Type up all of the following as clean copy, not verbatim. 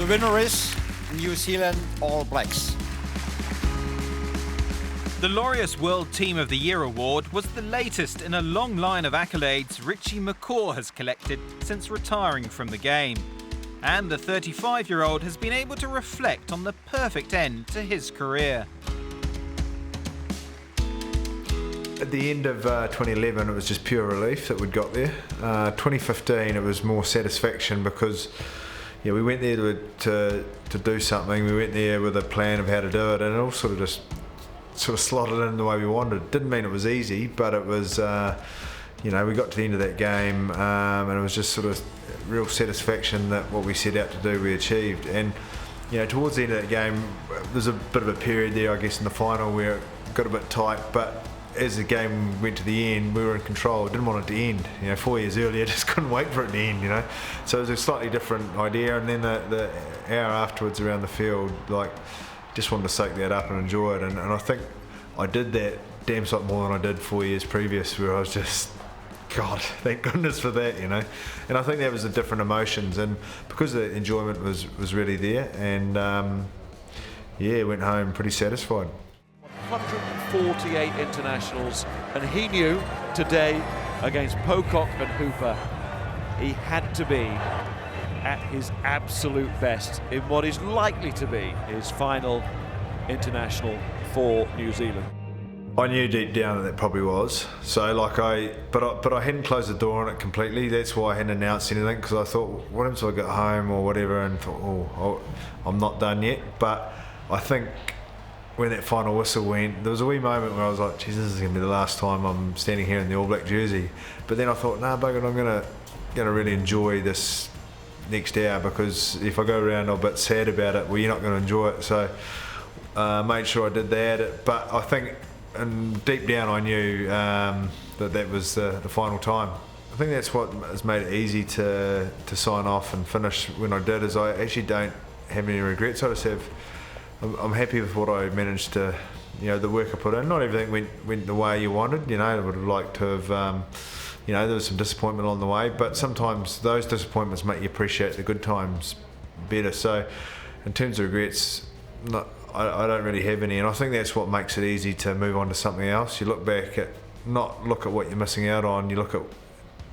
The winner is New Zealand All Blacks. The Laureus World Team of the Year award was the latest in a long line of accolades Richie McCaw has collected since retiring from the game. And the 35-year-old has been able to reflect on the perfect end to his career. At the end of 2011, it was just pure relief that we'd got there. 2015, it was more satisfaction because we went there to do something. We went there with a plan of how to do it, and it all sort of slotted in the way we wanted. Didn't mean it was easy, but it was, we got to the end of that game, and it was just sort of real satisfaction that what we set out to do, we achieved. And towards the end of that game, there's a bit of a period there, I guess, in the final where it got a bit tight, but as the game went to the end, we were in control. Didn't want it to end. 4 years earlier, just couldn't wait for it to end. So it was a slightly different idea. And then the hour afterwards around the field, just wanted to soak that up and enjoy it. And I think I did that damn sight more than I did 4 years previous, where I was just, God, thank goodness for that. And I think that was the different emotions, and because the enjoyment was really there, and went home pretty satisfied. 148 internationals, and he knew today against Pocock and Hooper he had to be at his absolute best in what is likely to be his final international for New Zealand. I knew deep down that probably was. So but I hadn't closed the door on it completely. That's why I hadn't announced anything, because I thought, what happens if I get home or whatever, and thought, I'm not done yet. But I think when that final whistle went, there was a wee moment where I was like, geez, this is going to be the last time I'm standing here in the All Black jersey. But then I thought, nah, bugger, I'm going to really enjoy this next hour, because if I go around a bit sad about it, well, you're not going to enjoy it. So made sure I did that. But I think, and deep down I knew that was the final time. I think that's what has made it easy to sign off and finish when I did, is I actually don't have any regrets. I just have, I'm happy with what I managed to, the work I put in. Not everything went the way you wanted. I would have liked to have, there was some disappointment along the way, but sometimes those disappointments make you appreciate the good times better. So in terms of regrets, I don't really have any, and I think that's what makes it easy to move on to something else. You look back at, not look at what you're missing out on, you look at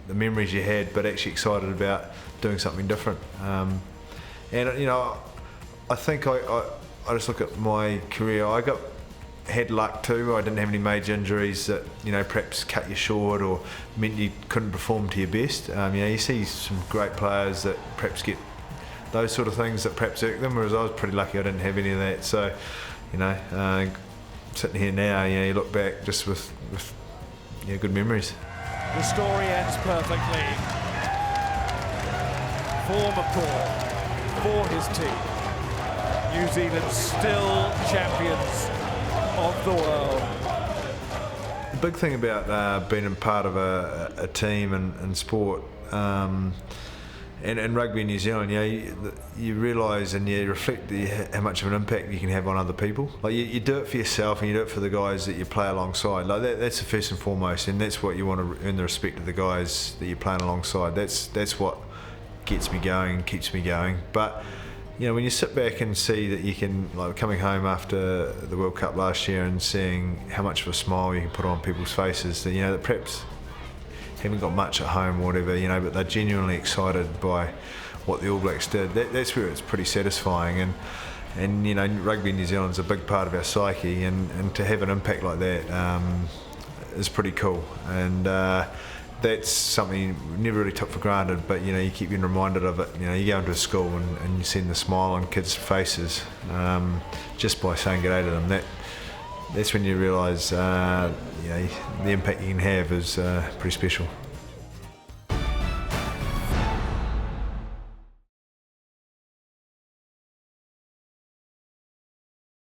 the memories you had, but actually excited about doing something different. And I think I just look at my career. I had luck too. I didn't have any major injuries that perhaps cut you short or meant you couldn't perform to your best. You see some great players that perhaps get those sort of things that perhaps irk them, whereas I was pretty lucky I didn't have any of that. So, sitting here now, you look back just with good memories. The story ends perfectly for McCaw, for his team. New Zealand still champions of the world. The big thing about being a part of a team and sport, and rugby in New Zealand, you realise and you reflect how much of an impact you can have on other people. You do it for yourself, and you do it for the guys that you play alongside. That's the first and foremost, and that's what you want to earn the respect of the guys that you're playing alongside. That's what gets me going and keeps me going. But when you sit back and see that you can, coming home after the World Cup last year and seeing how much of a smile you can put on people's faces, that perhaps haven't got much at home or whatever, but they're genuinely excited by what the All Blacks did. That's where it's pretty satisfying, and rugby in New Zealand's a big part of our psyche, and to have an impact like that is pretty cool. And that's something you never really took for granted, but you keep being reminded of it. You go into a school and you see the smile on kids' faces just by saying g'day to them. That's when you realise the impact you can have is pretty special.